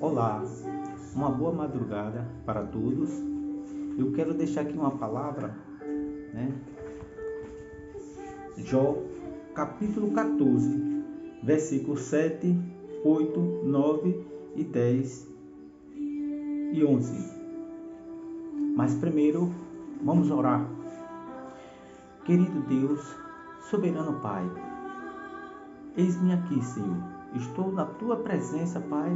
Olá, uma boa madrugada para todos. Eu quero deixar aqui uma palavra, né? Jó, capítulo 14, versículos 7, 8, 9 e 10 e 11. Mas primeiro, vamos orar. Querido Deus, soberano Pai, eis-me aqui, Senhor. Estou na Tua presença, Pai,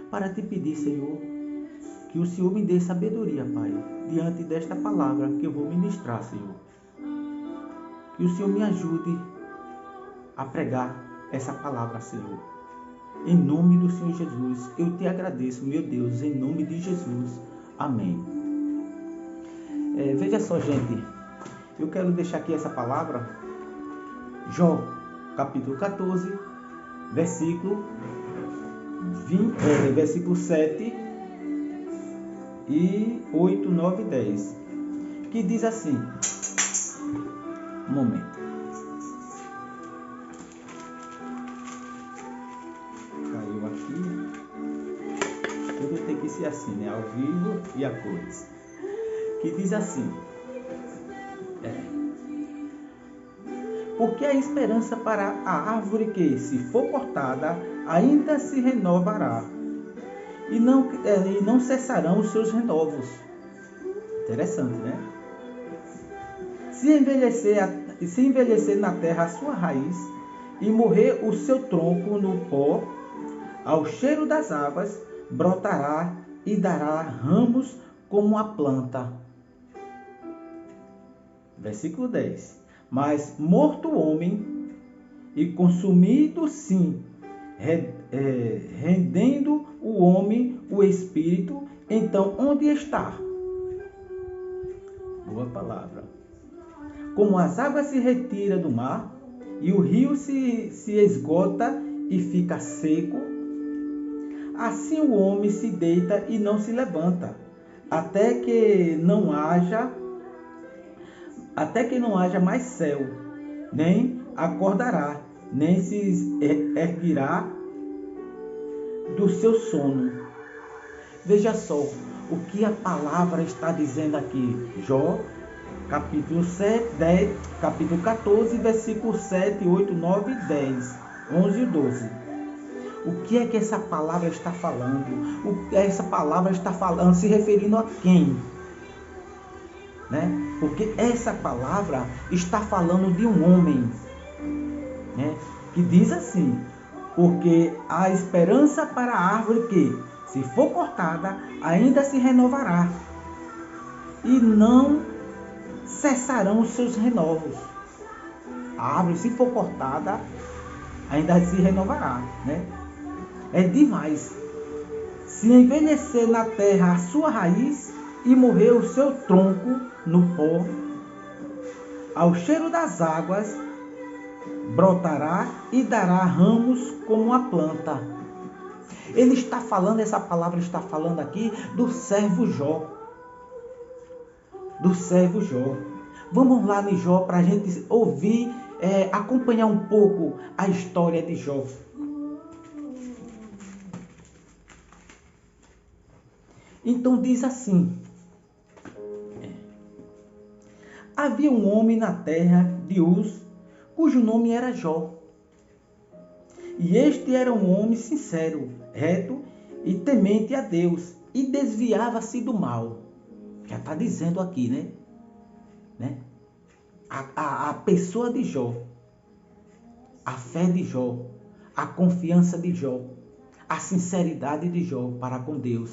para te pedir, Senhor, que o Senhor me dê sabedoria, Pai, diante desta palavra que eu vou ministrar, Senhor. Que o Senhor me ajude a pregar essa palavra, Senhor. Em nome do Senhor Jesus, eu te agradeço, meu Deus, em nome de Jesus. Amém. Veja só, gente, eu quero deixar aqui essa palavra, Jó, capítulo 14, versículo 7 e 8, 9 e 10, que diz assim, um momento, caiu aqui, tudo tem que ser assim, né, ao vivo e a cores, que diz assim, porque a esperança para a árvore que, se for cortada, ainda se renovará, e não cessarão os seus renovos. Interessante, né? Se envelhecer na terra a sua raiz, e morrer o seu tronco no pó, ao cheiro das águas, brotará e dará ramos como a planta. Versículo 10. Mas morto o homem, e consumido sim, rendendo o homem o espírito, então onde está? Boa palavra. Como as águas se retiram do mar, e o rio se esgota e fica seco, assim o homem se deita e não se levanta, até que não haja mais céu, nem acordará, nem se erguerá do seu sono. Veja só o que a palavra está dizendo aqui. Jó, capítulo 14, versículos 7, 8, 9 e 10, 11 e 12. O que é que essa palavra está falando? Essa palavra está falando, se referindo a quem? Né? Porque essa palavra está falando de um homem, né? Que diz assim, porque a esperança para a árvore que, se for cortada, ainda se renovará, e não cessarão os seus renovos. A árvore, se for cortada, ainda se renovará, né? É demais. Se envelhecer na terra a sua raiz, e morrer o seu tronco no pó, ao cheiro das águas, brotará e dará ramos como a planta. Ele está falando, essa palavra está falando aqui do servo Jó. Do servo Jó. Vamos lá em Jó para a gente ouvir, acompanhar um pouco a história de Jó. Então diz assim, havia um homem na terra de Uz, cujo nome era Jó. E este era um homem sincero, reto e temente a Deus, e desviava-se do mal. Já está dizendo aqui, né? A pessoa de Jó, a fé de Jó, a confiança de Jó, a sinceridade de Jó para com Deus.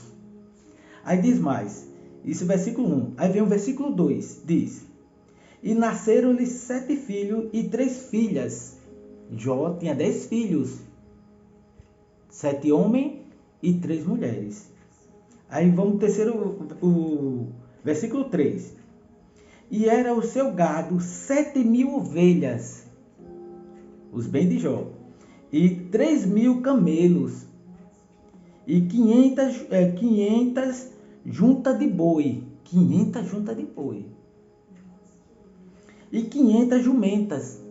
Aí diz mais, isso é o versículo 1. Aí vem o versículo 2, diz, e nasceram-lhe 7 filhos e 3 filhas. Jó tinha 10 filhos, 7 homens e 3 mulheres. Aí vamos ao terceiro, o versículo 3. E era o seu gado 7.000 ovelhas, os bens de Jó, e 3.000 camelos, e 500 juntas de boi, 500 juntas de boi, e 500 jumentas.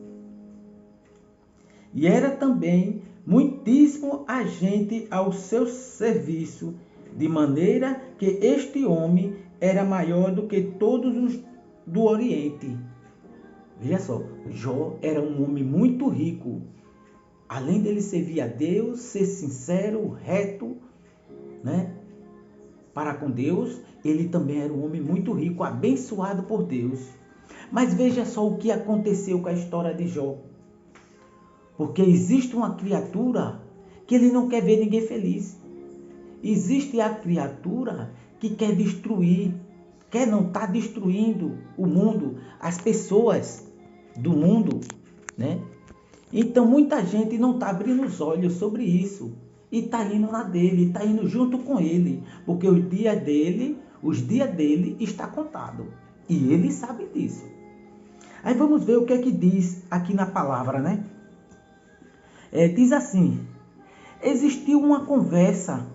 E era também muitíssimo agente ao seu serviço, de maneira que este homem era maior do que todos os do Oriente. Veja só, Jó era um homem muito rico. Além dele servir a Deus, ser sincero, reto, né, para com Deus, ele também era um homem muito rico, abençoado por Deus. Mas veja só o que aconteceu com a história de Jó. Porque existe uma criatura que ele não quer ver ninguém feliz. Existe a criatura que quer destruir, quer não estar destruindo o mundo, as pessoas do mundo, né? Então muita gente não está abrindo os olhos sobre isso e está indo na dele, está indo junto com ele, porque os dias dele está contado e ele sabe disso. Aí vamos ver o que é que diz aqui na palavra, né? Diz assim: existiu uma conversa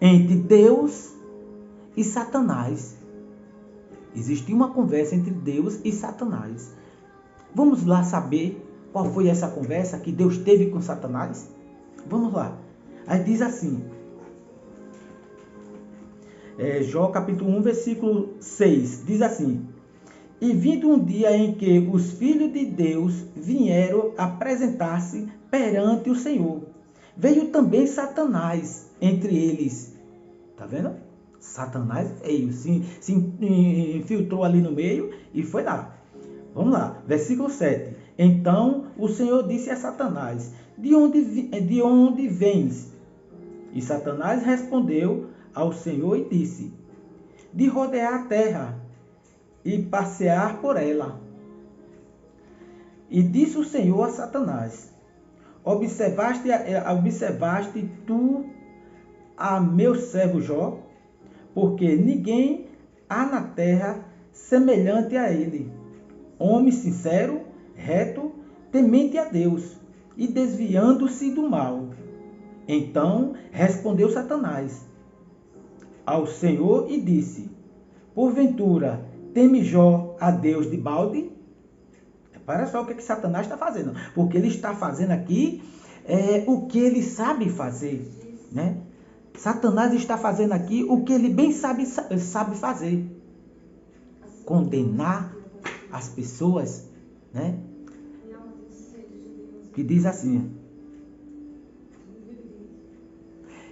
entre Deus e Satanás. Existiu uma conversa entre Deus e Satanás. Vamos lá saber qual foi essa conversa que Deus teve com Satanás? Vamos lá. Aí diz assim, Jó capítulo 1, versículo 6, diz assim: e vindo um dia em que os filhos de Deus vieram apresentar-se perante o Senhor, veio também Satanás entre eles. Tá vendo? Satanás veio, se infiltrou ali no meio e foi lá. Vamos lá, versículo 7. Então o Senhor disse a Satanás: de onde vens? E Satanás respondeu ao Senhor e disse: de rodear a terra e passear por ela. E disse o Senhor a Satanás: observaste tu a meu servo Jó? Porque ninguém há na terra semelhante a ele, homem sincero, reto, temente a Deus, e desviando-se do mal. Então respondeu Satanás ao Senhor e disse: porventura teme Jó a Deus de balde? Para só o que Satanás está fazendo, porque ele está fazendo aqui o que ele sabe fazer, né? Satanás está fazendo aqui o que ele bem sabe fazer. Condenar as pessoas, né? Que diz assim: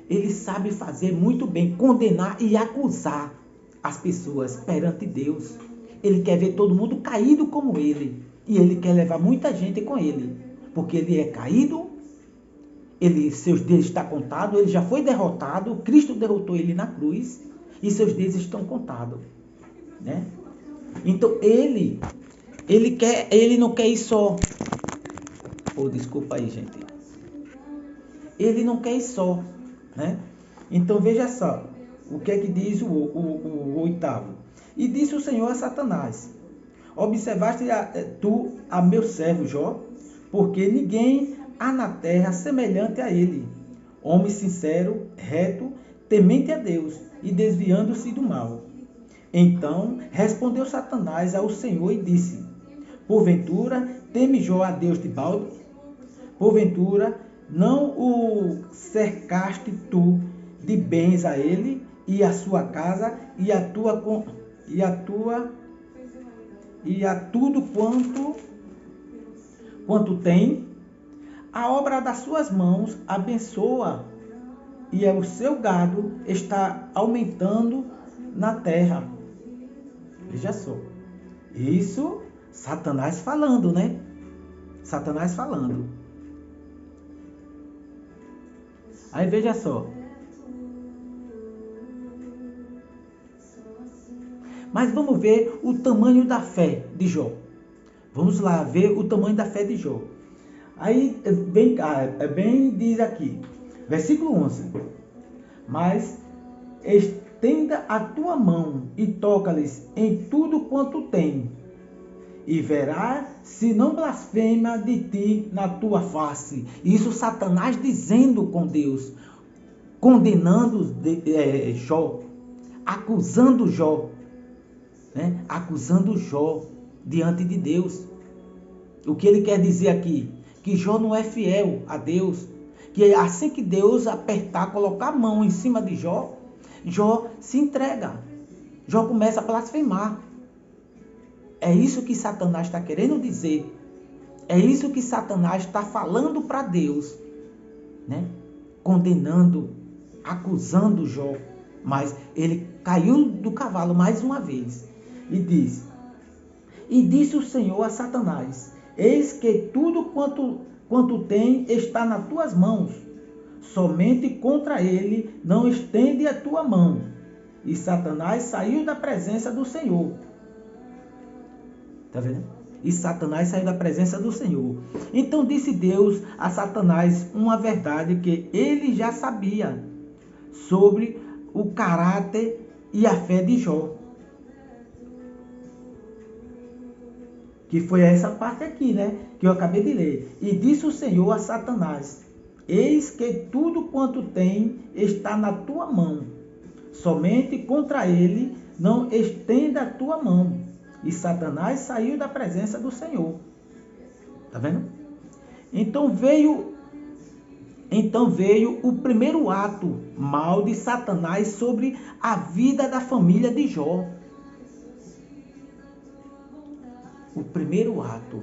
ele sabe fazer muito bem, condenar e acusar as pessoas perante Deus. Ele quer ver todo mundo caído como ele. E ele quer levar muita gente com ele. Porque ele é caído, seus dias estão contados, ele já foi derrotado, Cristo derrotou ele na cruz e seus dias estão contados, né? Então ele não quer ir só. Desculpa aí, gente. Ele não quer ir só, né? Então veja só, o que é que diz o 8º? E disse o Senhor a Satanás: observaste tu a meu servo Jó? Porque ninguém há na terra semelhante a ele, homem sincero, reto, temente a Deus e desviando-se do mal. Então respondeu Satanás ao Senhor e disse: porventura teme Jó a Deus de balde? Porventura não o cercaste tu de bens a ele e a sua casa e a tudo quanto tem? A obra das suas mãos abençoa, e o seu gado está aumentando na terra. Veja só. Isso Satanás falando, né? Satanás falando. Aí veja só. Mas vamos ver o tamanho da fé de Jó. Vamos lá ver o tamanho da fé de Jó. Aí bem diz aqui, versículo 11: mas estenda a tua mão e toca-lhes em tudo quanto tem, e verás se não blasfema de ti na tua face. Isso Satanás dizendo com Deus, condenando Jó, acusando Jó, né? Acusando Jó diante de Deus. O que ele quer dizer aqui? Que Jó não é fiel a Deus. Que assim que Deus apertar, colocar a mão em cima de Jó, Jó se entrega. Jó começa a blasfemar. É isso que Satanás está querendo dizer. É isso que Satanás está falando para Deus, né? Condenando, acusando Jó. Mas ele caiu do cavalo mais uma vez e diz: E disse o Senhor a Satanás: Eis que tudo quanto tem está nas tuas mãos. Somente contra ele não estende a tua mão. E Satanás saiu da presença do Senhor. Está vendo? E Satanás saiu da presença do Senhor. Então disse Deus a Satanás uma verdade que ele já sabia sobre o caráter e a fé de Jó. Que foi essa parte aqui, né? Que eu acabei de ler. E disse o Senhor a Satanás: Eis que tudo quanto tem está na tua mão. Somente contra ele não estenda a tua mão. E Satanás saiu da presença do Senhor. Tá vendo? Então veio o primeiro ato mal de Satanás sobre a vida da família de Jó. O primeiro ato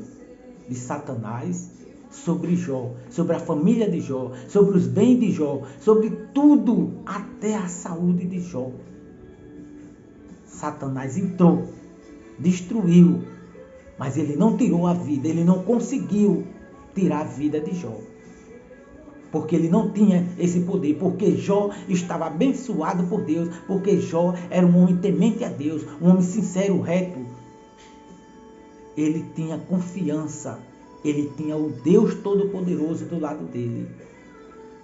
de Satanás sobre Jó, sobre a família de Jó, sobre os bens de Jó, sobre tudo, até a saúde de Jó. Satanás entrou, destruiu, mas ele não tirou a vida, ele não conseguiu tirar a vida de Jó. Porque ele não tinha esse poder, porque Jó estava abençoado por Deus, porque Jó era um homem temente a Deus, um homem sincero, reto. Ele tinha confiança, ele tinha o Deus Todo-Poderoso do lado dele.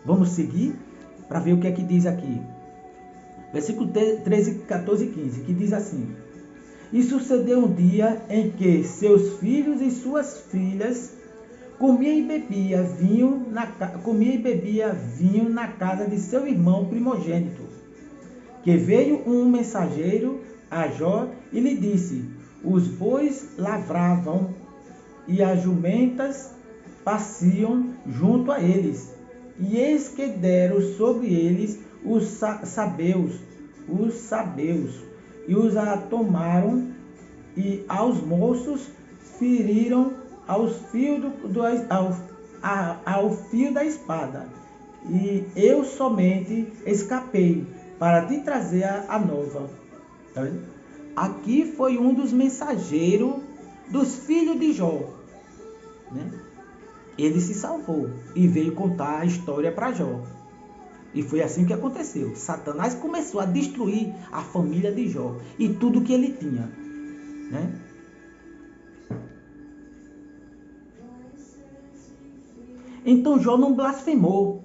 Vamos seguir para ver o que é que diz aqui. Versículo 13, 14 e 15, que diz assim: E sucedeu um dia em que seus filhos e suas filhas comia e bebia vinho na casa de seu irmão primogênito. Que veio um mensageiro a Jó e lhe disse: Os bois lavravam e as jumentas pasciam junto a eles. E eis que deram sobre eles os sabeus, e os tomaram, e aos moços feriram ao fio da espada. E eu somente escapei para te trazer a nova. Tá vendo? Aqui foi um dos mensageiros dos filhos de Jó, né? Ele se salvou e veio contar a história para Jó. E foi assim que aconteceu. Satanás começou a destruir a família de Jó e tudo que ele tinha, né? Então Jó não blasfemou,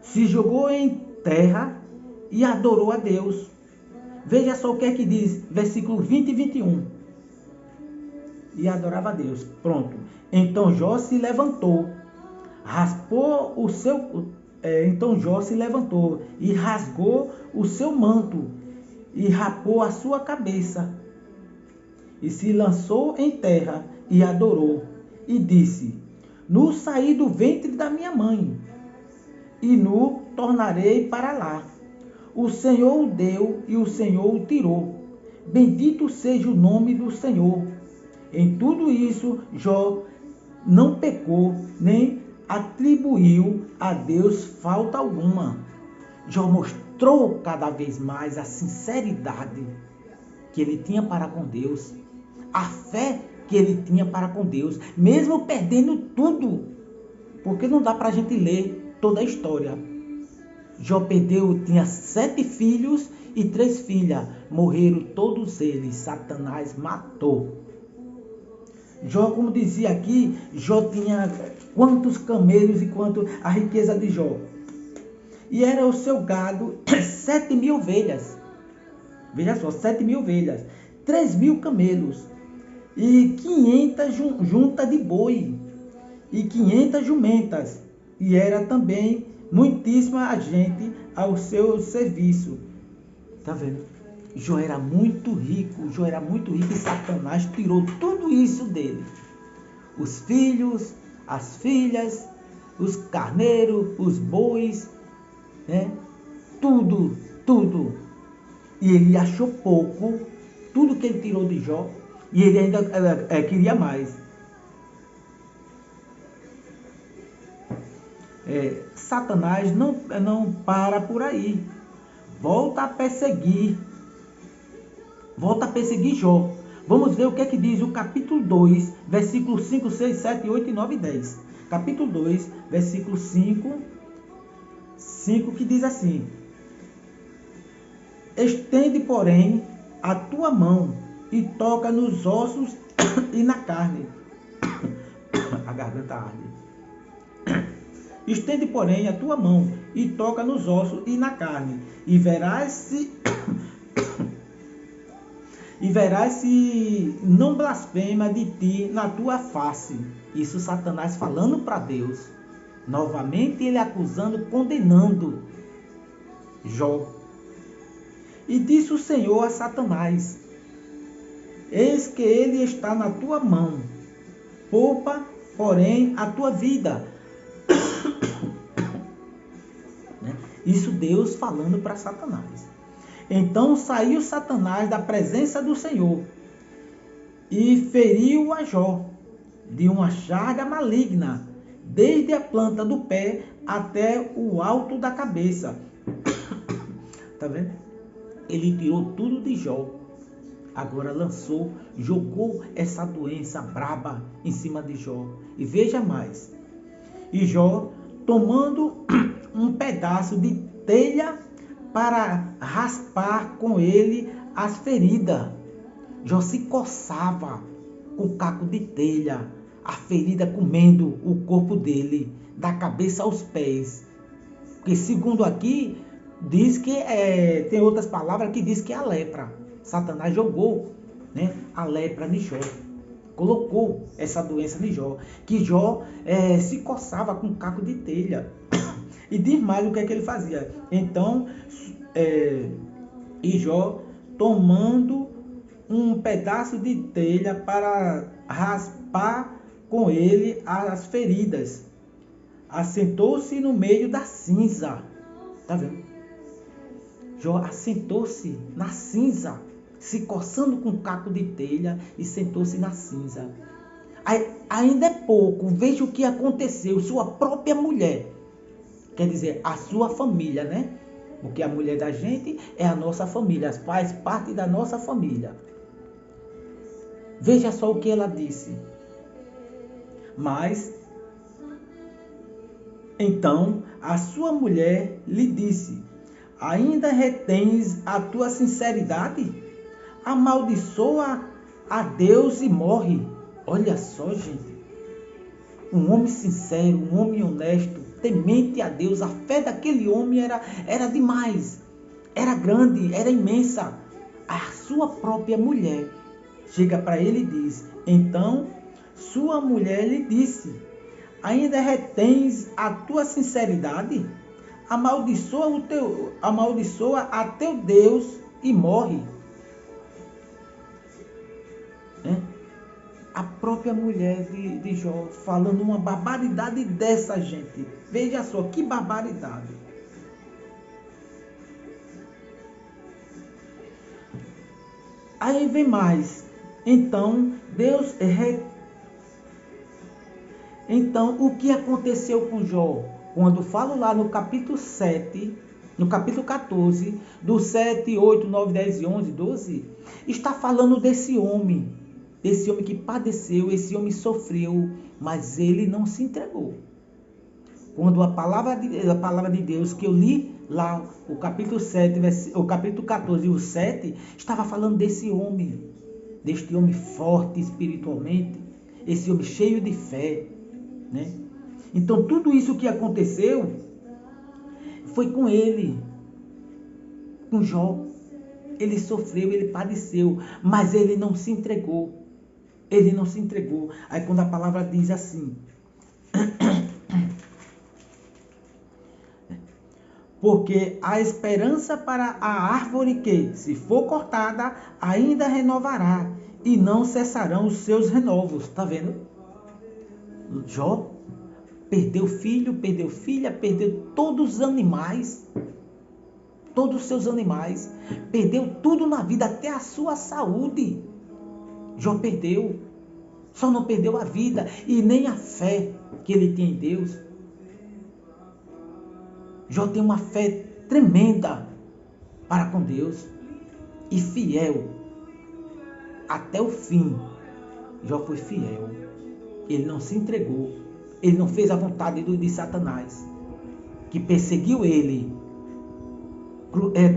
se jogou em terra e adorou a Deus. Veja só o que é que diz, versículo 20 e 21. E adorava a Deus. Pronto. Então Jó se levantou, e rasgou o seu manto e rapou a sua cabeça. E se lançou em terra e adorou. E disse: Nu saí do ventre da minha mãe, e nu tornarei para lá. O Senhor o deu e o Senhor o tirou. Bendito seja o nome do Senhor. Em tudo isso, Jó não pecou, nem atribuiu a Deus falta alguma. Jó mostrou cada vez mais a sinceridade que ele tinha para com Deus, a fé que ele tinha para com Deus, mesmo perdendo tudo, porque não dá para a gente ler toda a história. Jó tinha 7 filhos e 3 filhas, morreram todos eles, Satanás matou. Jó, como dizia aqui, Jó tinha quantos camelos e quanto a riqueza de Jó. E era o seu gado 7.000 ovelhas. Veja só, 7.000 ovelhas, 3.000 camelos e 500 juntas de boi e 500 jumentas. E era também muitíssima gente ao seu serviço. Tá vendo? Jó era muito rico e Satanás tirou tudo isso dele. os filhos, as filhas, os carneiros, os bois, né? Tudo, tudo. E ele achou pouco, tudo que ele tirou de Jó, e ele ainda queria mais. Satanás não para por aí. Volta a perseguir Jó. Vamos ver o que é que diz o capítulo 2, versículos 5, 6, 7, 8, 9 e 10. Capítulo 2, versículo 5, que diz assim: estende, porém, a tua mão e toca nos ossos e na carne. A garganta arde. Estende, porém, a tua mão e toca nos ossos e na carne, e verás se não blasfema de ti na tua face. Isso Satanás falando para Deus. Novamente ele acusando, condenando Jó. E disse o Senhor a Satanás: eis que ele está na tua mão, poupa, porém, a tua vida. Isso Deus falando para Satanás. Então saiu Satanás da presença do Senhor e feriu a Jó de uma chaga maligna, desde a planta do pé até o alto da cabeça. Tá vendo? Ele tirou tudo de Jó. Agora jogou essa doença braba em cima de Jó. E veja mais. E Jó, tomando um pedaço de telha para raspar com ele as feridas. Jó se coçava com caco de telha, a ferida comendo o corpo dele, da cabeça aos pés. Porque segundo aqui, diz que tem outras palavras que diz que é a lepra. Satanás jogou, né, a lepra em Jó. Colocou essa doença em Jó. Que Jó se coçava com caco de telha. E diz mais o que é que ele fazia. Então, e Jó, tomando um pedaço de telha para raspar com ele as feridas, assentou-se no meio da cinza. Tá vendo? Jó assentou-se na cinza, se coçando com caco de telha, e sentou-se na cinza. Ainda é pouco, veja o que aconteceu. Sua própria mulher, quer dizer, a sua família, né? Porque a mulher da gente é a nossa família, faz parte da nossa família. Veja só o que ela disse. Mas, então, a sua mulher lhe disse: ainda retens a tua sinceridade? Amaldiçoa a Deus e morre. Olha só, gente. Um homem sincero, um homem honesto, temente a Deus. A fé daquele homem era demais. Era grande, era imensa. A sua própria mulher chega para ele e diz: então, sua mulher lhe disse: ainda retens a tua sinceridade? Amaldiçoa a teu Deus e morre. A própria mulher de Jó falando uma barbaridade dessa, gente. Veja só, que barbaridade. Aí vem mais. Então, Então, o que aconteceu com Jó? Quando falo lá no capítulo 7, no capítulo 14, do 7, 8, 9, 10 e 11, 12, está falando desse homem que padeceu, esse homem sofreu, mas ele não se entregou. Quando a palavra de Deus que eu li lá, o capítulo 7, o capítulo 14 e o 7, estava falando desse homem, deste homem forte espiritualmente, esse homem cheio de fé, né? Então tudo isso que aconteceu foi com ele, com Jó. Ele sofreu, ele padeceu, mas ele não se entregou. Ele não se entregou. Aí quando a palavra diz assim: porque a esperança para a árvore que, se for cortada, ainda renovará, e não cessarão os seus renovos. Está vendo? Jó perdeu filho, perdeu filha, perdeu todos os animais, todos os seus animais, perdeu tudo na vida, até a sua saúde. Jó perdeu, só não perdeu a vida e nem a fé que ele tinha em Deus. Jó tem uma fé tremenda para com Deus e fiel até o fim. Jó foi fiel, ele não se entregou, ele não fez a vontade de Satanás, que perseguiu ele,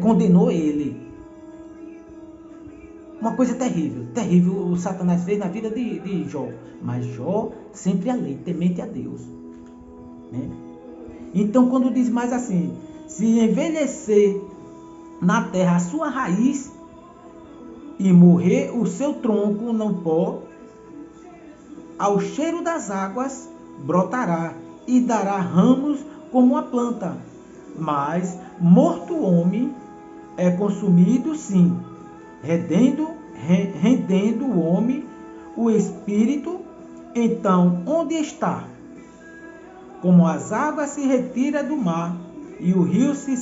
condenou ele. Uma coisa terrível, terrível o Satanás fez na vida de Jó. Mas Jó sempre a lei, temente a Deus, né? Então quando diz mais assim, se envelhecer na terra a sua raiz e morrer o seu tronco no pó, ao cheiro das águas brotará e dará ramos como a planta. Mas morto o homem é consumido, sim, rendendo o homem o espírito. Então onde está? Como as águas se retiram do mar e o rio se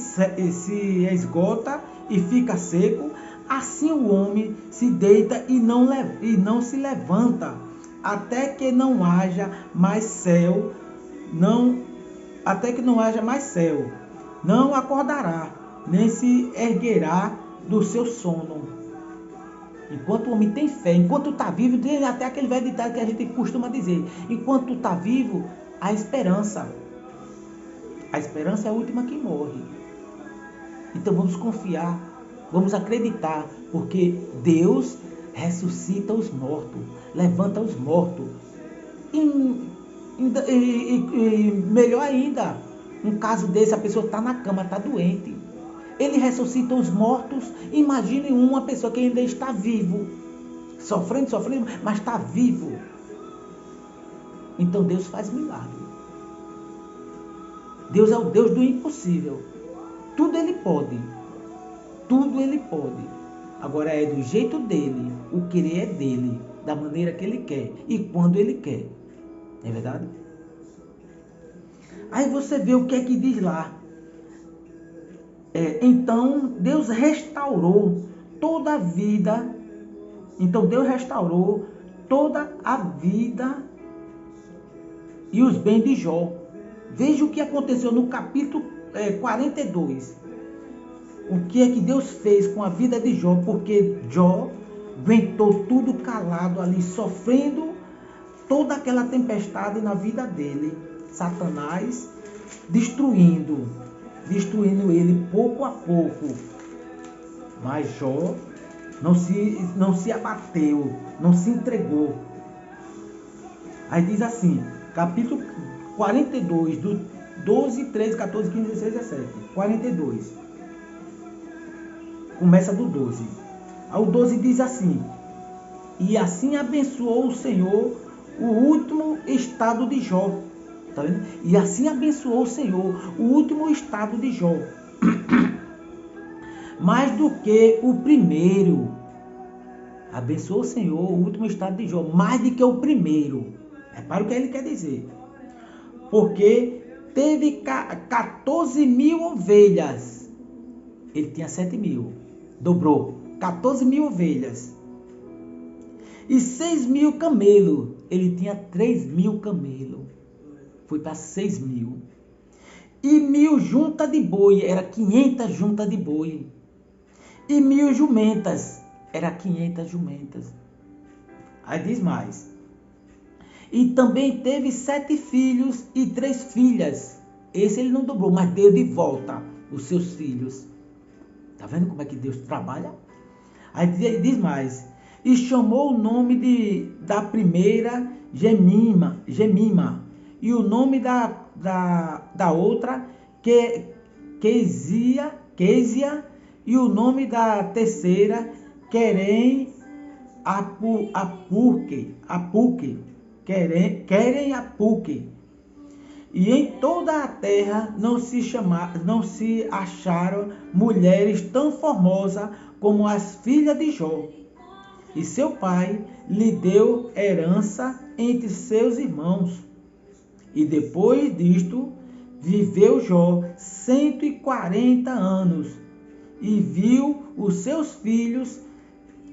esgota e fica seco, assim o homem se deita e não se levanta, até que não haja mais céu, não acordará, nem se erguerá do seu sono. Enquanto o homem tem fé, enquanto está vivo, tem até aquele velho ditado que a gente costuma dizer, enquanto está vivo, há esperança. A esperança é a última que morre. Então vamos confiar, vamos acreditar, porque Deus ressuscita os mortos, levanta os mortos. E melhor ainda, um caso desse, a pessoa está na cama, está doente. Ele ressuscita os mortos. Imagine uma pessoa que ainda está vivo, sofrendo, mas está vivo. Então Deus faz milagre. Deus é o Deus do impossível. Tudo Ele pode. Tudo Ele pode. Agora é do jeito dele. O querer é dele. Da maneira que Ele quer. E quando Ele quer. Não é verdade? Aí você vê o que é que diz lá. Então Deus restaurou toda a vida. Então Deus restaurou toda a vida e os bens de Jó. Veja o que aconteceu no capítulo 42. O que é que Deus fez com a vida de Jó, porque Jó aguentou tudo calado ali, sofrendo toda aquela tempestade na vida dele. Satanás destruindo ele pouco a pouco. Mas Jó não se abateu, não se entregou. Aí diz assim, capítulo 42, do 12, 13, 14, 15, 16, 17. 42. Começa do 12. Aí o 12 diz assim: e assim abençoou o Senhor o último estado de Jó. Tá vendo? E assim abençoou o Senhor o último estado de Jó. Mais do que o primeiro. Abençoou o Senhor o último estado de Jó. Mais do que o primeiro. Repara o que ele quer dizer. Porque teve 14 mil ovelhas. Ele tinha 7 mil. Dobrou. 14 mil ovelhas. E 6 mil camelos. Ele tinha 3 mil camelos. Foi para 6 mil. E 1000 juntas de boi. Era 500 juntas de boi. E 1000 jumentas. Era 500 jumentas. Aí diz mais. E também teve 7 filhos e 3 filhas. Esse ele não dobrou, mas deu de volta os seus filhos. Está vendo como é que Deus trabalha? Aí diz mais. E chamou o nome da primeira Gemima. E o nome da outra Quesia. E o nome da terceira Querem Apuque. E em toda a terra não se acharam mulheres tão formosas como as filhas de Jó. E seu pai lhe deu herança entre seus irmãos. E depois disto, viveu Jó 140 anos e viu os seus filhos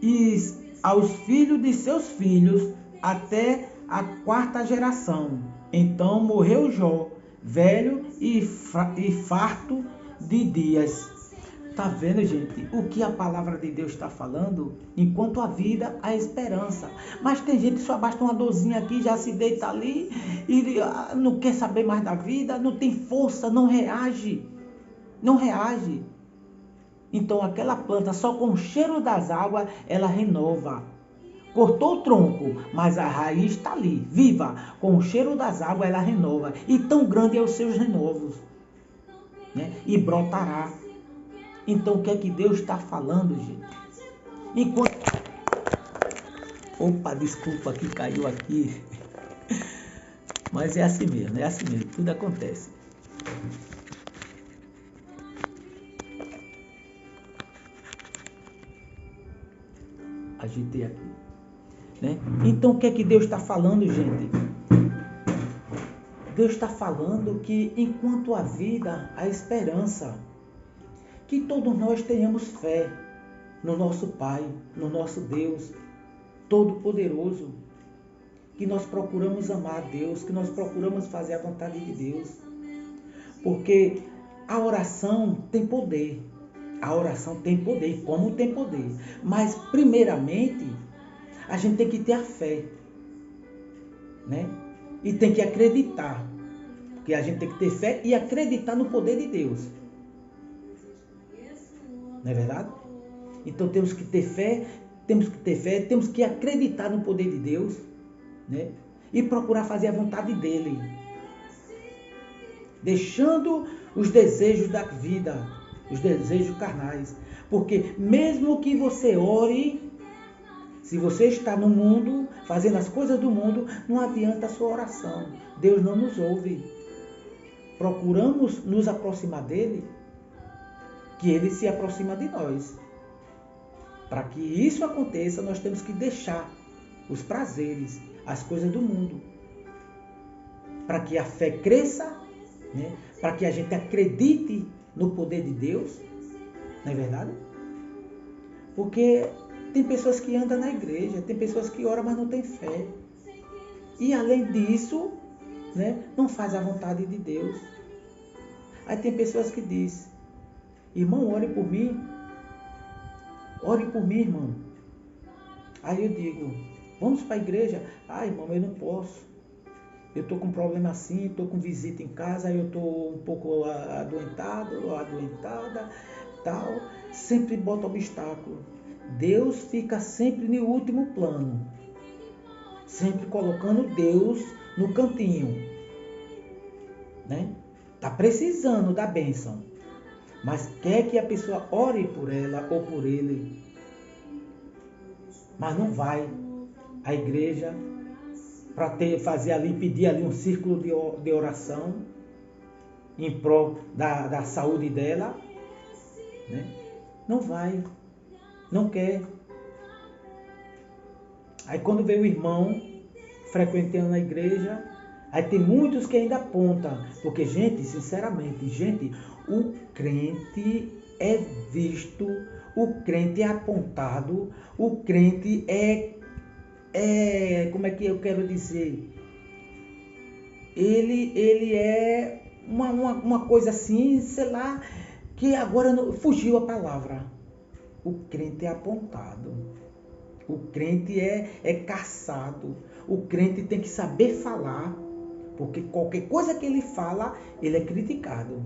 e aos filhos de seus filhos até a quarta geração. Então morreu Jó, velho e farto de dias. Tá vendo, gente? O que a palavra de Deus está falando? Enquanto a vida, a esperança. Mas tem gente que só basta uma dorzinha aqui, já se deita ali e não quer saber mais da vida, não tem força, não reage. Não reage. Então aquela planta, só com o cheiro das águas, ela renova. Cortou o tronco, mas a raiz está ali, viva. Com o cheiro das águas, ela renova. E tão grande é os seus renovos, né? E brotará. Então, o que é que Deus está falando, gente? Enquanto... Opa, desculpa que caiu aqui. Mas é assim mesmo, tudo acontece. Agitei aqui, né? Então, o que é que Deus está falando, gente? Deus está falando que enquanto a vida, a esperança, que todos nós tenhamos fé no nosso Pai, no nosso Deus Todo-Poderoso, que nós procuramos amar a Deus, que nós procuramos fazer a vontade de Deus, porque a oração tem poder, como tem poder, mas primeiramente a gente tem que ter a fé, né? E tem que acreditar, porque a gente tem que ter fé e acreditar no poder de Deus. Não é verdade? Então temos que ter fé, temos que acreditar no poder de Deus, né? E procurar fazer a vontade dele. Deixando os desejos da vida, os desejos carnais. Porque mesmo que você ore, se você está no mundo, fazendo as coisas do mundo, não adianta a sua oração. Deus não nos ouve. Procuramos nos aproximar dele, que ele se aproxima de nós. Para que isso aconteça, nós temos que deixar os prazeres, as coisas do mundo. Para que a fé cresça, né? Para que a gente acredite no poder de Deus. Não é verdade? Porque tem pessoas que andam na igreja, tem pessoas que oram, mas não têm fé. E além disso, né, não faz a vontade de Deus. Aí tem pessoas que dizem: irmão, ore por mim. Ore por mim, irmão. Aí eu digo: vamos para a igreja. Ah, irmão, eu não posso. Eu estou com um problema assim, estou com visita em casa, eu estou um pouco adoentado, ou adoentada, tal. Sempre bota obstáculo. Deus fica sempre no último plano. Sempre colocando Deus no cantinho, né? Está precisando da bênção, mas quer que a pessoa ore por ela ou por ele, mas não vai à igreja para fazer ali, pedir ali um círculo de oração em prol da saúde dela, né? Não vai, não quer. Aí quando vê o irmão frequentando a igreja, aí tem muitos que ainda apontam, porque gente, sinceramente, o crente é visto, o crente é apontado, o crente como é que eu quero dizer? Ele é uma coisa assim, sei lá, que agora fugiu a palavra. O crente é apontado, o crente é caçado, o crente tem que saber falar, porque qualquer coisa que ele fala, ele é criticado.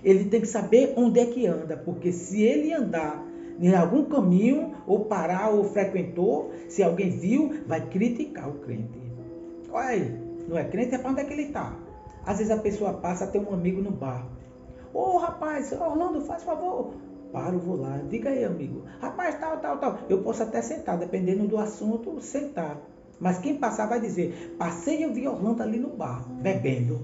Ele tem que saber onde é que anda, porque se ele andar em algum caminho, ou parar, ou frequentou, se alguém viu, vai criticar o crente. Olha aí, não é crente, é para onde é que ele está. Às vezes a pessoa passa a ter um amigo no bar. Ô rapaz, Orlando, faz favor. Paro, vou lá, diga aí, amigo. Rapaz, tal. Eu posso até sentar, dependendo do assunto, sentar. Mas quem passar vai dizer: passei e eu vi Orlando ali no bar, bebendo.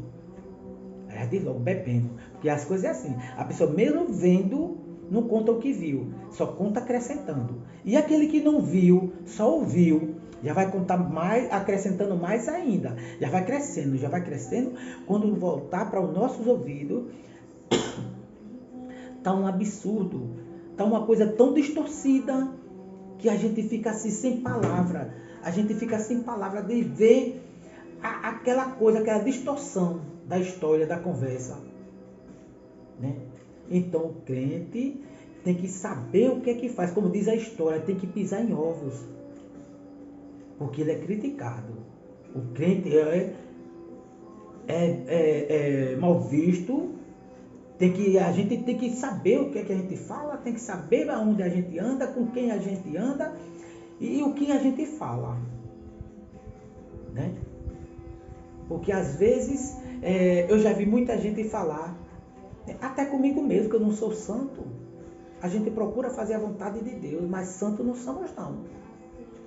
Aí diz logo, bebendo. Porque as coisas é assim. A pessoa mesmo vendo, não conta o que viu. Só conta acrescentando. E aquele que não viu, só ouviu. Já vai contar mais, acrescentando mais ainda. Já vai crescendo, já vai crescendo. Quando voltar para os nossos ouvidos, tá um absurdo. Tá uma coisa tão distorcida que a gente fica assim sem palavra. A gente fica sem palavra de ver aquela coisa, aquela distorção da história, da conversa, né? Então o crente tem que saber o que é que faz. Como diz a história, tem que pisar em ovos. Porque ele é criticado. O crente é mal visto. A gente tem que saber o que é que a gente fala, tem que saber aonde a gente anda, com quem a gente anda e o que a gente fala, né? Porque às vezes eu já vi muita gente falar, até comigo mesmo, que eu não sou santo. A gente procura fazer a vontade de Deus, mas santo não somos não.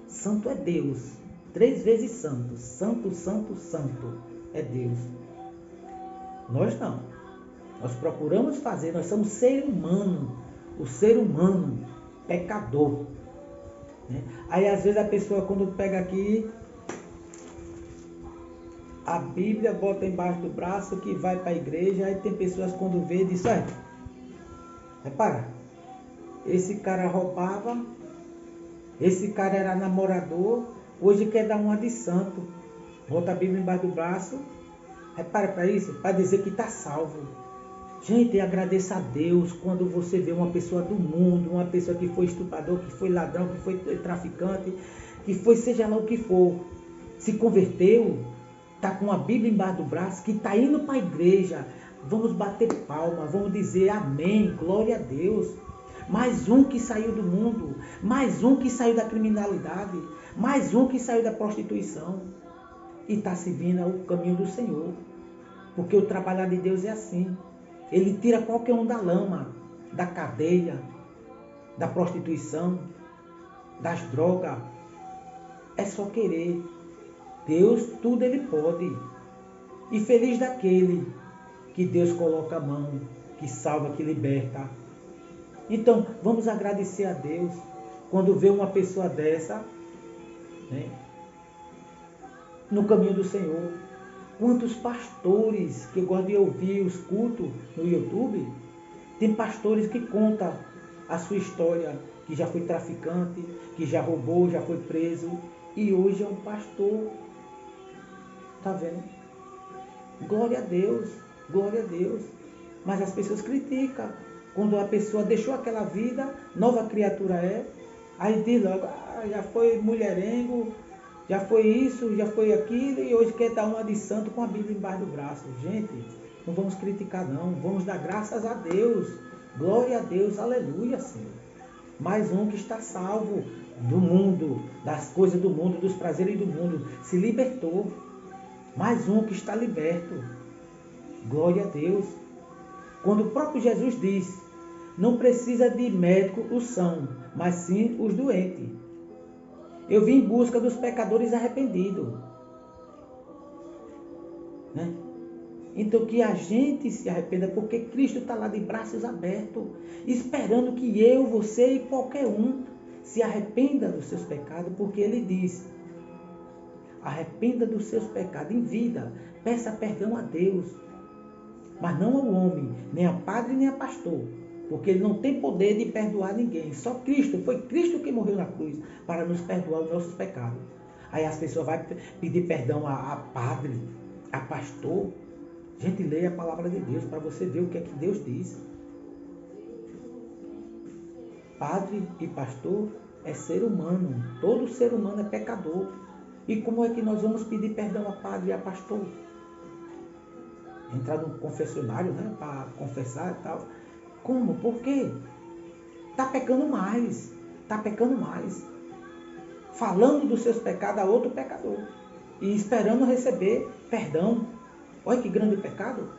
Santo é Deus, 3 vezes santo, santo, santo, santo é Deus. Nós não. Nós procuramos fazer, nós somos ser humano, o ser humano pecador, né? Aí às vezes a pessoa quando pega aqui a Bíblia, bota embaixo do braço que vai para a igreja, aí tem pessoas quando vê diz, olha, repara, esse cara roubava, esse cara era namorador, hoje quer dar uma de santo, bota a Bíblia embaixo do braço, repara para isso, para dizer que está salvo. Gente, agradeça a Deus quando você vê uma pessoa do mundo, uma pessoa que foi estuprador, que foi ladrão, que foi traficante, que foi seja lá o que for, se converteu, está com a Bíblia embaixo do braço, que está indo para a igreja. Vamos bater palma, vamos dizer amém, glória a Deus. Mais um que saiu do mundo, mais um que saiu da criminalidade, mais um que saiu da prostituição e está seguindo o caminho do Senhor. Porque o trabalhar de Deus é assim. Ele tira qualquer um da lama, da cadeia, da prostituição, das drogas. É só querer. Deus, tudo Ele pode. E feliz daquele que Deus coloca a mão, que salva, que liberta. Então, vamos agradecer a Deus quando vê uma pessoa dessa, né, no caminho do Senhor. Quantos pastores que eu gosto de ouvir os cultos no YouTube, tem pastores que contam a sua história, que já foi traficante, que já roubou, já foi preso e hoje é um pastor. Tá vendo? Glória a Deus, glória a Deus. Mas as pessoas criticam. Quando a pessoa deixou aquela vida, nova criatura é, aí diz logo, já foi mulherengo, já foi isso, já foi aquilo, e hoje quer dar uma de santo com a Bíblia embaixo do braço. Gente, não vamos criticar não, vamos dar graças a Deus. Glória a Deus, aleluia, Senhor. Mais um que está salvo do mundo, das coisas do mundo, dos prazeres do mundo, se libertou. Mais um que está liberto. Glória a Deus. Quando o próprio Jesus diz, não precisa de médico os são, mas sim os doentes. Eu vim em busca dos pecadores arrependidos, né? Então que a gente se arrependa, porque Cristo está lá de braços abertos, esperando que eu, você e qualquer um se arrependa dos seus pecados, porque Ele diz, arrependa dos seus pecados em vida, peça perdão a Deus, mas não ao homem, nem a padre, nem a pastor, porque ele não tem poder de perdoar ninguém. Só Cristo, foi Cristo que morreu na cruz para nos perdoar os nossos pecados. Aí as pessoas vão pedir perdão a padre, a pastor. Gente, leia a palavra de Deus para você ver o que é que Deus diz. Padre e pastor é ser humano, todo ser humano é pecador. E como é que nós vamos pedir perdão a padre e a pastor? Entrar no confessionário, né, para confessar e tal. Como? Por quê? Está pecando mais. Está pecando mais. Falando dos seus pecados a outro pecador. E esperando receber perdão. Olha que grande pecado.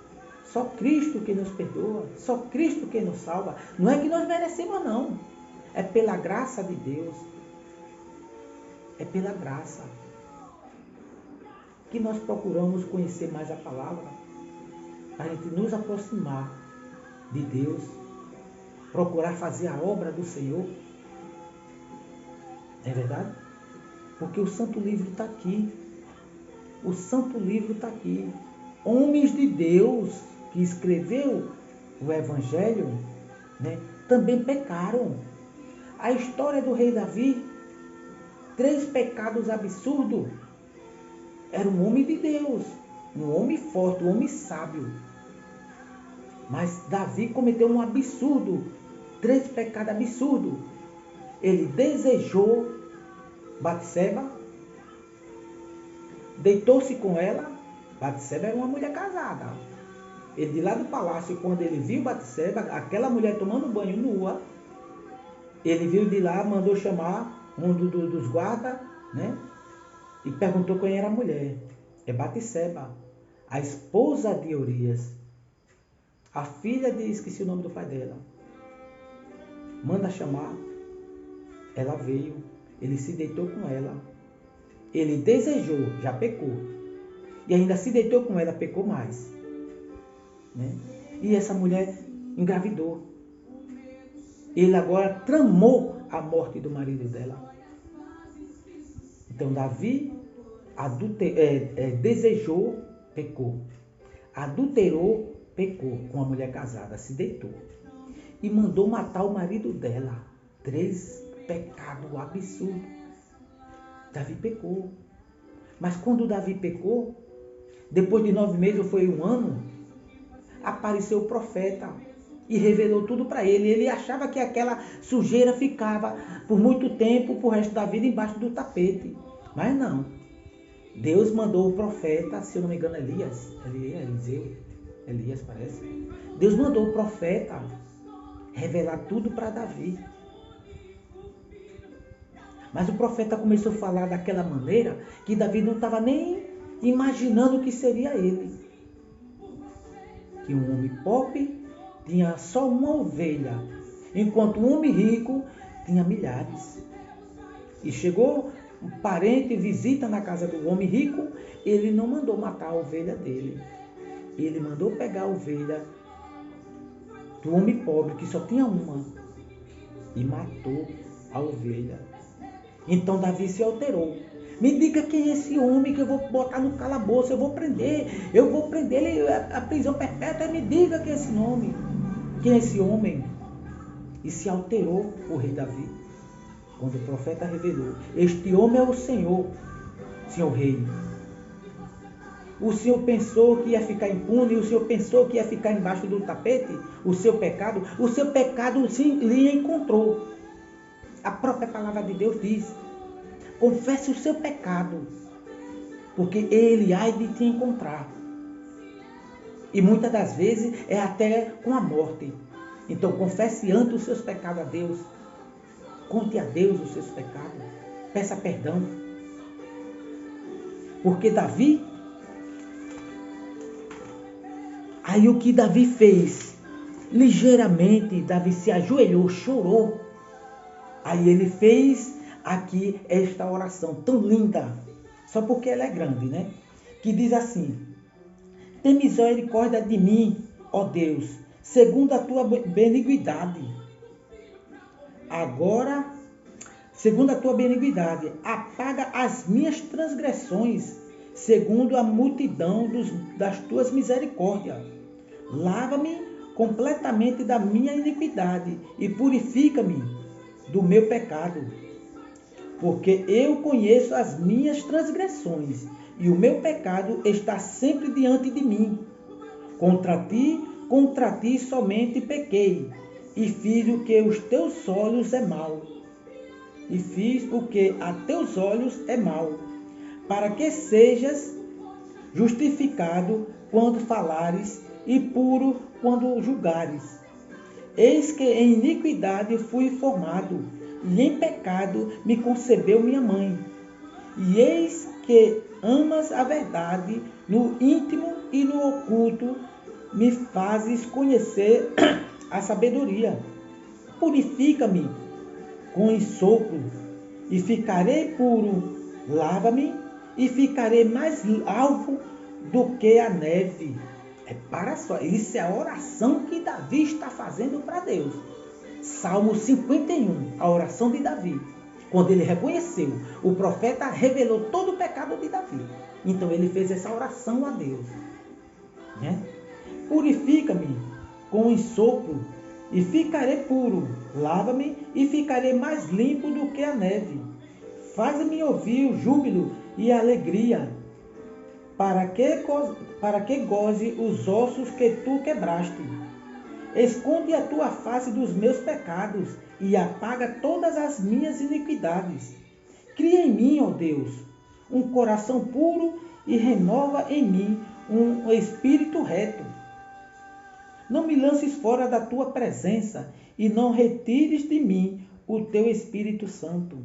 Só Cristo que nos perdoa. Só Cristo que nos salva. Não é que nós merecemos, não. É pela graça de Deus. É pela graça que nós procuramos conhecer mais a palavra. Para a gente nos aproximar de Deus, procurar fazer a obra do Senhor. É verdade? Porque o Santo Livro está aqui. O Santo Livro está aqui. Homens de Deus que escreveu o Evangelho, né, também pecaram. A história do rei Davi, 3 pecados absurdos. Era um homem de Deus, um homem forte, um homem sábio. Mas Davi cometeu um absurdo, 3 pecados absurdos. Ele desejou Batseba, deitou-se com ela. Batseba era uma mulher casada. Ele de lá do palácio, quando ele viu Batseba, aquela mulher tomando banho nua, ele viu de lá, mandou chamar um dos guardas, né? E perguntou quem era a mulher. É Batseba, a esposa de Urias, a filha de, esqueci o nome do pai dela. Manda chamar. Ela veio, ele se deitou com ela. Ele desejou, já pecou. E ainda se deitou com ela, pecou mais. Né? E essa mulher engravidou. Ele agora tramou a morte do marido dela. Então Davi desejou, pecou. Adulterou, pecou com a mulher casada, se deitou. E mandou matar o marido dela. 3 pecados absurdos. Davi pecou. Mas quando Davi pecou, depois de 9 meses ou foi 1 ano, apareceu o profeta e revelou tudo para ele. Ele achava que aquela sujeira ficava por muito tempo, por resto da vida, embaixo do tapete. Mas não. Deus mandou o profeta, se eu não me engano, Elias parece. Deus mandou o profeta revelar tudo para Davi. Mas o profeta começou a falar daquela maneira que Davi não estava nem imaginando que seria ele. Que um homem pobre tinha só uma ovelha, enquanto um homem rico tinha milhares. E chegou um parente, visita na casa do homem rico, ele não mandou matar a ovelha dele. Ele mandou pegar a ovelha do homem pobre, que só tinha uma, e matou a ovelha. Então Davi se alterou. Me diga quem é esse homem que eu vou botar no calabouço, eu vou prender ele à prisão perpétua. Me diga quem é esse nome, quem é esse homem. E se alterou o rei Davi, quando o profeta revelou: este homem é o Senhor rei. O Senhor pensou que ia ficar impune, o Senhor pensou que ia ficar embaixo do tapete, o seu pecado sim lhe encontrou. A própria palavra de Deus diz: confesse o seu pecado, porque ele há de te encontrar. E muitas das vezes é até com a morte. Então confesse antes os seus pecados a Deus. Conte a Deus os seus pecados. Peça perdão. Porque Davi, aí o que Davi fez? Ligeiramente, Davi se ajoelhou, chorou. Aí ele fez aqui esta oração tão linda, só porque ela é grande, né? Que diz assim: tem misericórdia de mim, ó Deus, segundo a tua benignidade. Agora, segundo a tua benignidade, apaga as minhas transgressões, segundo a multidão das tuas misericórdias. Lava-me completamente da minha iniquidade e purifica-me do meu pecado, porque eu conheço as minhas transgressões e o meu pecado está sempre diante de mim. Contra ti somente pequei e fiz o que aos teus olhos é mal. E fiz o que a teus olhos é mal, para que sejas justificado quando falares e puro quando julgares. Eis que em iniquidade fui formado, e em pecado me concebeu minha mãe. E eis que amas a verdade no íntimo e no oculto, me fazes conhecer a sabedoria. Purifica-me com ensopro, e ficarei puro. Lava-me, e ficarei mais alvo do que a neve. Para só, isso é a oração que Davi está fazendo para Deus. Salmo 51, a oração de Davi. Quando ele reconheceu, o profeta revelou todo o pecado de Davi. Então ele fez essa oração a Deus, né? Purifica-me com ensopro e ficarei puro. Lava-me e ficarei mais limpo do que a neve. Faz-me ouvir o júbilo e a alegria, para que goze os ossos que tu quebraste. Esconde a tua face dos meus pecados e apaga todas as minhas iniquidades. Cria em mim, ó Deus, um coração puro e renova em mim um espírito reto. Não me lances fora da tua presença e não retires de mim o teu Espírito Santo.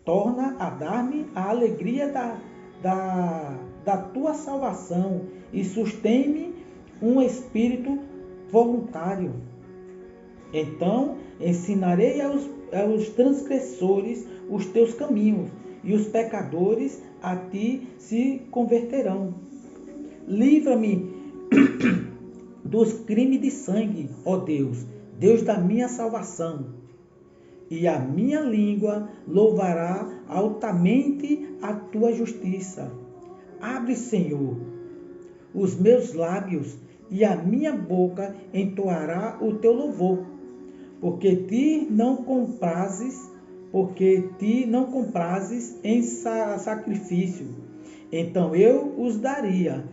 Torna a dar-me a alegria da tua salvação e sustém-me um espírito voluntário. Então ensinarei aos transgressores os teus caminhos, e os pecadores a ti se converterão. Livra-me dos crimes de sangue, ó Deus, Deus da minha salvação, e a minha língua louvará altamente a tua justiça. Abre, Senhor, os meus lábios, e a minha boca entoará o teu louvor, porque ti não comprases em sacrifício, então eu os daria.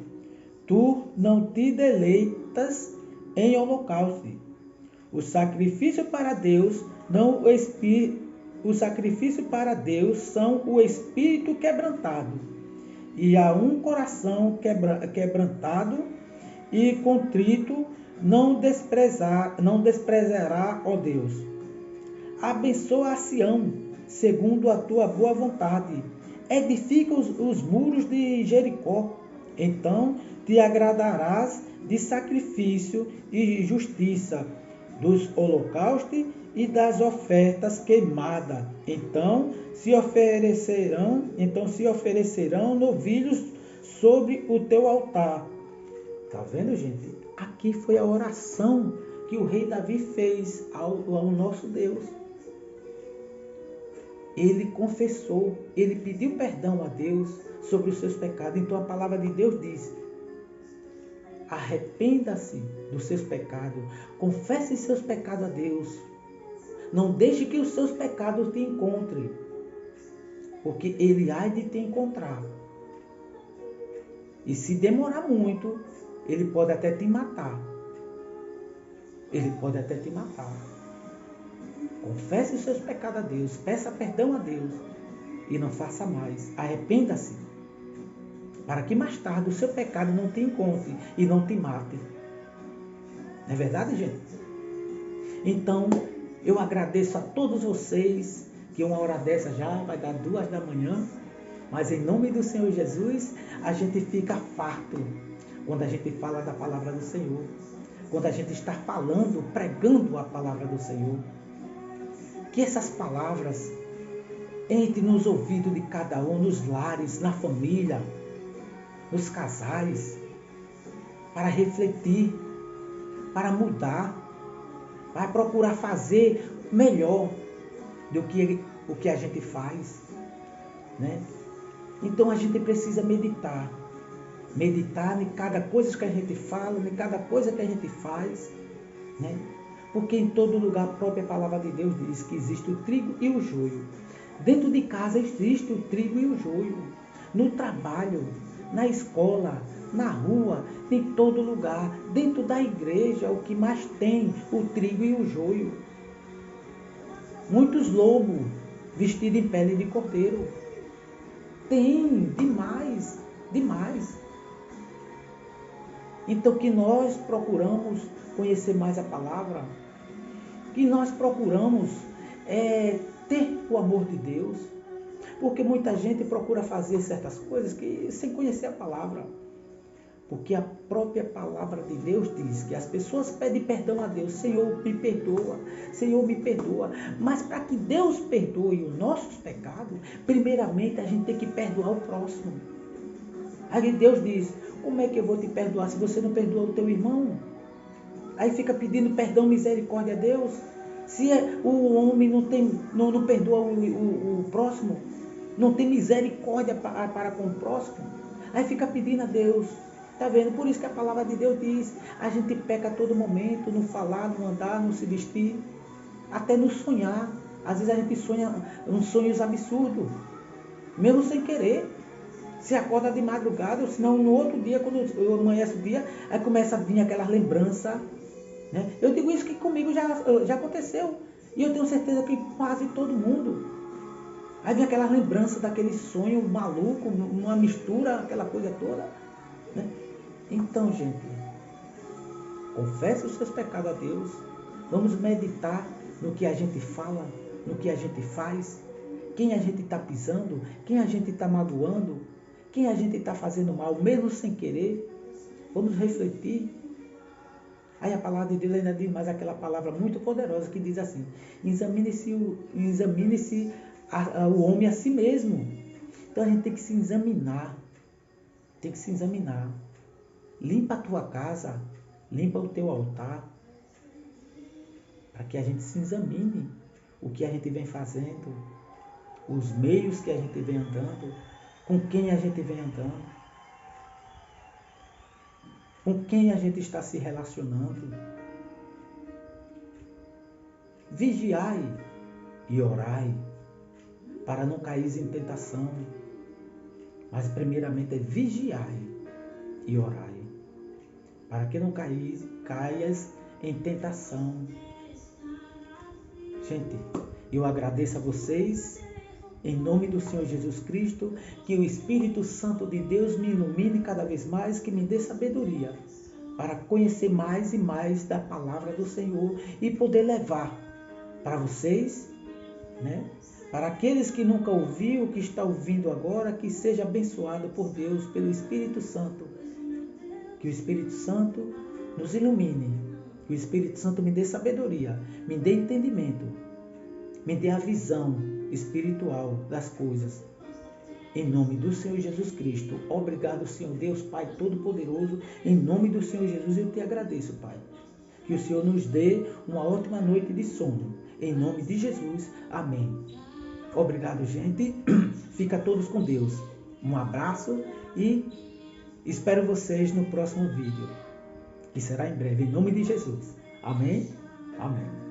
Tu não te deleitas em holocausto. O sacrifício para Deus são o espírito quebrantado, e a um coração quebrantado e contrito não desprezará, ó Deus. Abençoa a Sião, segundo a tua boa vontade. Edifica os muros de Jericó. Então te agradarás de sacrifício e justiça, dos holocaustos e das ofertas queimadas. Então se oferecerão novilhos sobre o teu altar. Tá vendo, gente? Aqui foi a oração que o rei Davi fez ao nosso Deus. Ele confessou, ele pediu perdão a Deus sobre os seus pecados. Então a palavra de Deus diz: arrependa-se dos seus pecados, confesse seus pecados a Deus. Não deixe que os seus pecados te encontrem, porque ele há de te encontrar. E se demorar muito, ele pode até te matar. Ele pode até te matar. Confesse os seus pecados a Deus, peça perdão a Deus e não faça mais. Arrependa-se, para que mais tarde o seu pecado não te encontre e não te mate. Não é verdade, gente? Então, eu agradeço a todos vocês, que uma hora dessa já vai dar 2 da manhã, mas em nome do Senhor Jesus, a gente fica farto quando a gente fala da palavra do Senhor, quando a gente está falando, pregando a palavra do Senhor. Que essas palavras entrem nos ouvidos de cada um, nos lares, na família, nos casais, para refletir, para mudar, para procurar fazer melhor do que o que a gente faz, né? Então a gente precisa meditar em cada coisa que a gente fala, em cada coisa que a gente faz, né? Porque em todo lugar a própria palavra de Deus diz que existe o trigo e o joio. Dentro de casa existe o trigo e o joio. No trabalho, na escola, na rua, em todo lugar. Dentro da igreja, o que mais tem, o trigo e o joio. Muitos lobos vestidos em pele de cordeiro. Tem demais, demais. Então que nós procuramos conhecer mais a palavra, que nós procuramos ter o amor de Deus, porque muita gente procura fazer certas coisas sem conhecer a palavra, porque a própria palavra de Deus diz que as pessoas pedem perdão a Deus: Senhor, me perdoa, Senhor, me perdoa. Mas para que Deus perdoe os nossos pecados, primeiramente a gente tem que perdoar o próximo. Aí Deus diz: como é que eu vou te perdoar se você não perdoa o teu irmão? Aí fica pedindo perdão, misericórdia a Deus. Se o homem não perdoa o próximo, não tem misericórdia para com o próximo, aí fica pedindo a Deus. Está vendo? Por isso que a palavra de Deus diz, a gente peca a todo momento, no falar, no andar, no se vestir, até no sonhar. Às vezes a gente sonha uns sonhos absurdos, mesmo sem querer. Se acorda de madrugada, ou senão no outro dia, quando amanhece o dia, aí começa a vir aquela lembrança. Né? Eu digo isso que comigo já aconteceu. E eu tenho certeza que quase todo mundo. Aí vem aquela lembrança daquele sonho maluco, uma mistura, aquela coisa toda. Né? Então, gente, confesse os seus pecados a Deus. Vamos meditar no que a gente fala, no que a gente faz, quem a gente está pisando, quem a gente está magoando, quem a gente está fazendo mal, mesmo sem querer. Vamos refletir. Aí a palavra de Deus ainda diz mais aquela palavra muito poderosa que diz assim: examine-se o homem a si mesmo. Então a gente tem que se examinar. Tem que se examinar. Limpa a tua casa, limpa o teu altar, para que a gente se examine o que a gente vem fazendo, os meios que a gente vem andando, com quem a gente vem andando, com quem a gente está se relacionando. Vigiai e orai, para não cair em tentação. Mas primeiramente é vigiai e orai, para que não caias em tentação. Gente, eu agradeço a vocês, em nome do Senhor Jesus Cristo, que o Espírito Santo de Deus me ilumine cada vez mais, que me dê sabedoria, para conhecer mais e mais da palavra do Senhor e poder levar para vocês, né? Para aqueles que nunca ouviram, que está ouvindo agora, que seja abençoado por Deus, pelo Espírito Santo. Que o Espírito Santo nos ilumine. Que o Espírito Santo me dê sabedoria, me dê entendimento, me dê a visão espiritual das coisas. Em nome do Senhor Jesus Cristo. Obrigado, Senhor Deus, Pai Todo-Poderoso. Em nome do Senhor Jesus eu te agradeço, Pai. Que o Senhor nos dê uma ótima noite de sono. Em nome de Jesus. Amém. Obrigado, gente. Fica todos com Deus. Um abraço e espero vocês no próximo vídeo, que será em breve, em nome de Jesus. Amém? Amém.